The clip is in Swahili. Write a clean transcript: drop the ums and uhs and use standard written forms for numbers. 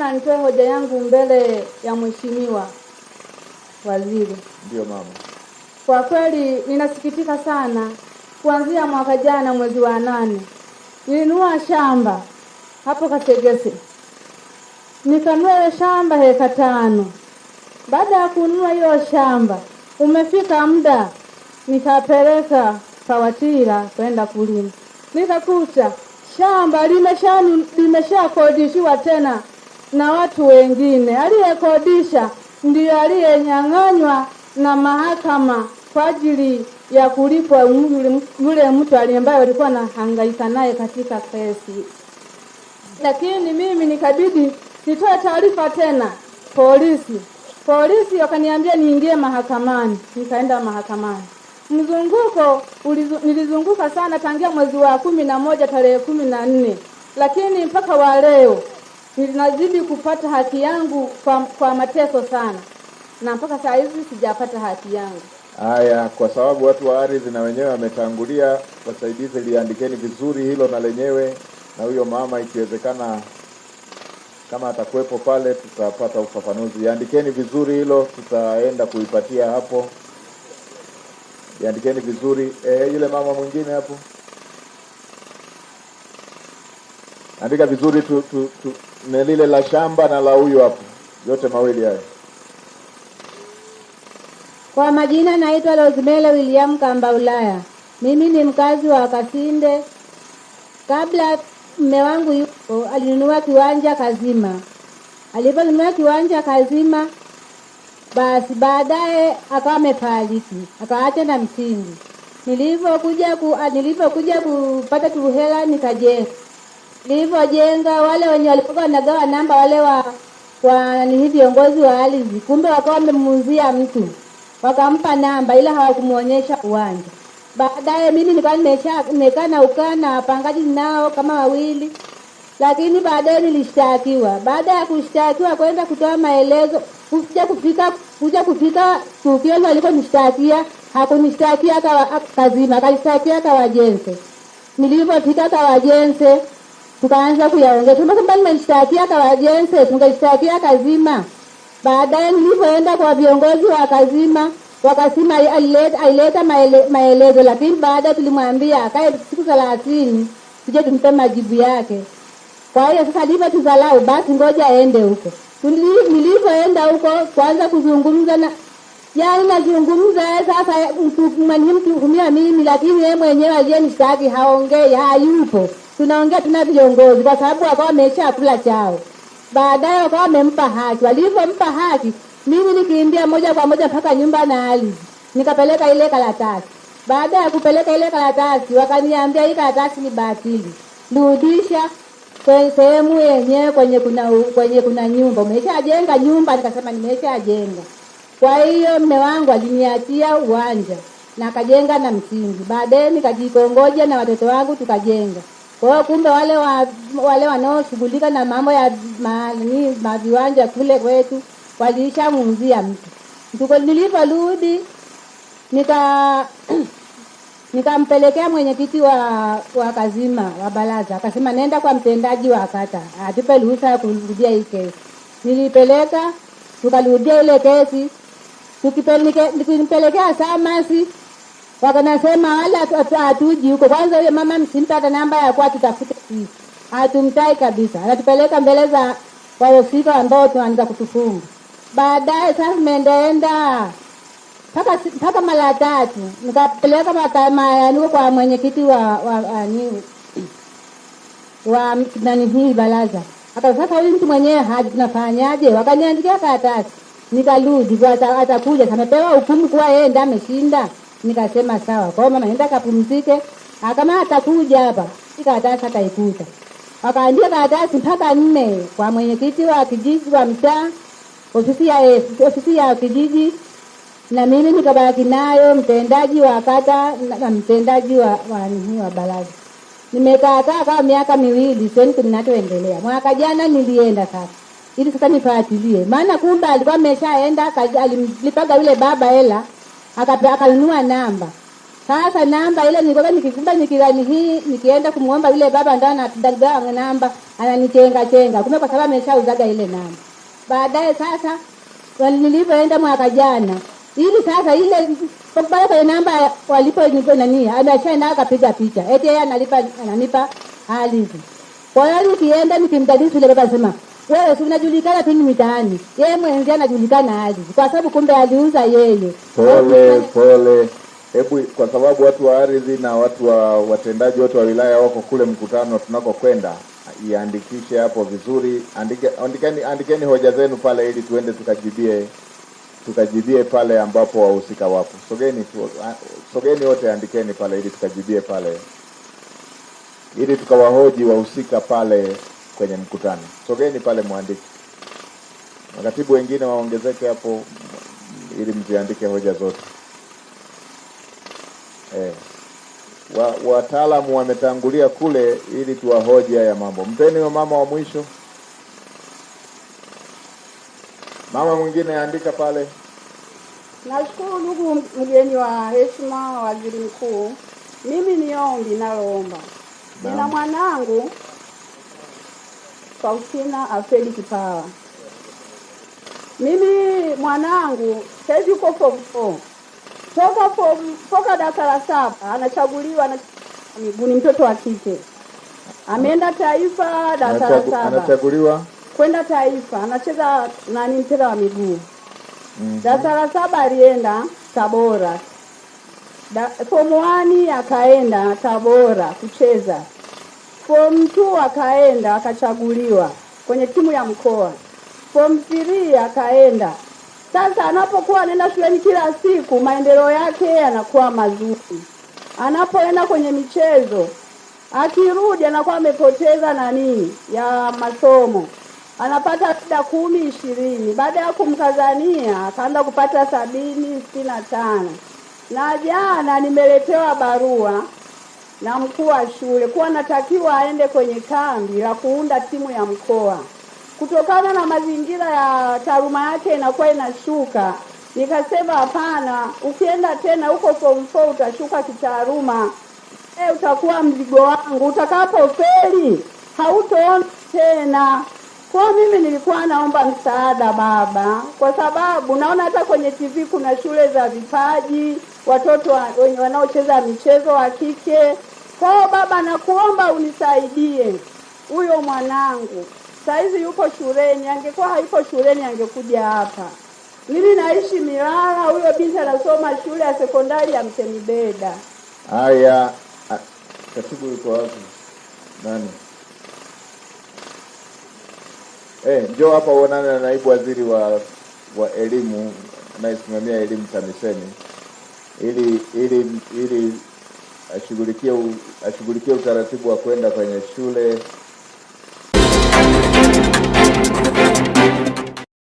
nimeona nitoe hoja yangu mbele ya mheshimiwa waziri. Ndio mama. Kwa kweli ninasikitika sana. Kuanzia mwaka jana mwezi wa 8 nilinunua shamba hapo Kasegese. Nikanunua shamba heka 5. Baada ya kununua hiyo shamba, umefika muda nikapeleka Pawatira kwenda kulima. Nikakuta shamba limeshakodishiwa tena na watu wengine. Aliyekodisha ndiyo aliyenyang'anywa na mahakama kwa ajili ya kulipwa yule mtu ambaye walikuwa na hangaika naye katika kesi. Lakini mimi nikabidi nitoe taarifa tena polisi. Polisi wakaniambia niingie mahakamani. Nikaenda mahakamani. Mzunguko nilizunguka sana tangia mwezi wa 11 tarehe 14. Lakini mpaka wa leo ninazidi kupata haki yangu kwa mateso sana. Na mpaka saa hizi sijapata haki yangu. Haya, kwa sababu watu wa ardhi na wenyewe wametangulia, wasaidizi liandikeni vizuri hilo na lenyewe, na huyo mama ikiwezekana kama atakuwepo pale tutapata ufafanuzi. Liandikeni vizuri hilo, tutaenda kuipatia hapo. Liandikeni vizuri. Yule mama mwingine hapo, andika vizuri na lile la shamba na la huyo hapo, yote mawili haya. Kwa majina naitwa Rosemary William Kambaulaya. Mimi ni mkazi wa Kasinde. Kabla mume wangu yupo alinunua kiwanja Kazima. Aliponunua kiwanja Kazima, basi baadaye akawa amefariki, akaacha na msingi. Nilipokuja kupata tuhela nikajenga. Nilipojenga, wale wenye walikuwa wanagawa namba, wale wa ni viongozi wa ardhi, kumbe wakawa wamemuuzia mtu. Wakampa namba ila hawakumuonyesha uwanja. Baadaye mimi nilikuwa nimekaa na ukana wapangaji nao kama wawili. Lakini baadaye nilishtakiwa. Baada ya kushtakiwa kwenda kutoa maelezo, kuja kufika tukio alikonishtakia, hakunishtakia Kazima, kalishtakia Kawajense. Nilipofika Kawajense, tukaanza kuyaongea. Kama nimeshtakia Kawajense, tungeshtakia Kazima. Baadaye nilipoenda kwa viongozi wa Kazima, wakasema aileta maelezo, lakini baada tulimwambia akae siku 30 tuje tumpe majibu yake. Kwa hiyo sasa ndipo tuzalau, basi ngoja aende huko. Nilipoenda huko kwanza kuzungumza na nazungumza sasa mtuhumia mimi, lakini yeye mwenyewe aliyenishtaki haongei, hayupo. Tunaongea tuna viongozi kwa sababu wakawa wameshakula chao. Baadaye wakawa wamempa haki. Walipompa haki, mimi nikimbia moja kwa moja mpaka nyumba na ardhi. Nikapeleka ile karatasi. Baada ya kupeleka ile karatasi, wakaniambia hii karatasi ni batili. Rudisha kwenye sehemu yenyewe kwenye kuna nyumba. Umeshajenga nyumba? Nikasema nimeshajenga. Kwa hiyo mume wangu aliniachia uwanja na akajenga na msingi. Baadaye nikajikongoja na watoto wangu tukajenga. Kwa hiyo kumbe wale wanaoshughulika na mambo ya viwanja kule kwetu walishamuuzia mtu. Niliporudi nikampelekea mwenyekiti wa Kazima wa baraza, akasema nenda kwa mtendaji wa kata atupe ruhusa ya kurudia hii kesi. Nilipeleka, tukarudia ile kesi. Tukipelekea Samasi, wakanasema wala hatuji huko. Kwanza yule mama msimpata namba ya kwa tutafute sisi. Hatumtai kabisa. Anatupeleka mbele za wahusika ambao tunaanza kutufunga. Baadaye sasa tumeenda mpaka mara 3. Nikapeleka mahakamani kwa mwenyekiti wa hii baraza. Sasa huyu mtu mwenyewe tunafanyaje? Wakaniandikia karatasi. Nikarudi kwa atakuja, amepewa hukumu kwa yeye ndiye ameshinda. Nikasema sawa. Kwa mama nenda kapumzike. Kama atakuja hapa, karatasi ataikuta. Wakaandika karatasi mpaka 4 kwa mwenyekiti wa kijiji wa mtaa, ofisi ya kijiji, na mimi nikabaki nayo, mtendaji wa kata na mtendaji wa baraza. Nimekaa kama miaka 2 sioni kinachoendelea. Mwaka jana nilienda sasa ili sasa nifuatilie. Maana kumbe alikuwa ameshaenda, alilipaga yule baba hela, akanunua namba. Sasa namba ile nilikuwa nikikumba nikigani hii, nikienda kumuomba yule baba ndani na namba, ananichenga, kumbe kwa sababu ameshauzaga ile namba. Baadaye sasa nilivyoenda mwaka jana, ili sasa ile kwa namba walipo nipo nani, ameshaenda akapiga picha. Eti yeye ananipa ardhi. Kwa hiyo ukienda nikimdadisi ile baba sema, wewe si unajulikana tu mitaani. Yeye mwenzi anajulikana ardhi. Kwa sababu kumbe aliuza yeye. Pole. Hebu kwa sababu watu wa ardhi na watu wa watendaji wote wa wilaya wako kule mkutano tunakokwenda, iandikishe hapo vizuri. Andikeni hoja zenu pale ili tuende tukajibie pale ambapo wahusika wapo. Sogeni wote, andikeni pale ili tukajibie pale, ili tukawahoji wahusika pale kwenye mkutano. Sogeni pale muandike. Makatibu wengine waongezeke hapo ili mziandike hoja zote. Wataalamu wametangulia kule ili tuwahoji haya mambo. Mpeni wa mama wa mwisho. Mama mwingine andika pale. Nashukuru ndugu mgeni wa heshima, waziri mkuu. Mimi ni ombi naloomba. Nina mwanangu Faustina Alfred Kipawa. Mimi mwanangu sasa yuko form 4. Toka darasa la 7 anachaguliwa na miguu, ni mtoto wa kike. Ameenda taifa darasa la 7. Anachaguliwa kwenda taifa, anacheza mpira wa miguu. Darasa la 7 alienda Tabora. Form 1 akaenda Tabora kucheza. Form 2 akaenda akachaguliwa kwenye timu ya mkoa. Form 3 akaenda. Sasa anapokuwa anaenda shuleni kila siku, maendeleo yake yanakuwa mazuri. Anapoenda kwenye michezo, akirudi anakuwa amepoteza ya masomo. Anapata labda 10, 20. Baada ya kumkazania akaanza kupata 70, 65. Na jana nimeletewa barua na mkuu wa shule kuwa natakiwa aende kwenye kambi la kuunda timu ya mkoa. Kutokana na mazingira ya taaluma yake inakuwa inashuka, nikasema hapana, ukienda tena huko form 4 utashuka kitaaluma. Utakuwa mzigo wangu, utakapofeli hautoona tena. Kwa mimi nilikuwa naomba msaada baba, kwa sababu naona hata kwenye TV kuna shule za vipaji, watoto wanaocheza michezo wa kike. Kwa baba, nakuomba unisaidie. Huyo mwanangu saizi yuko shuleni, angekuwa hayuko shuleni angekuja hapa. Mimi naishi Milala, huyo binti anasoma shule ya sekondari ya Mtemibeda. Haya, katibu yuko wapi? Nani? Njoo hapa uonane na naibu waziri wa elimu anayesimamia elimu TAMISEMI ili ashughulikie utaratibu wa kwenda kwenye shule.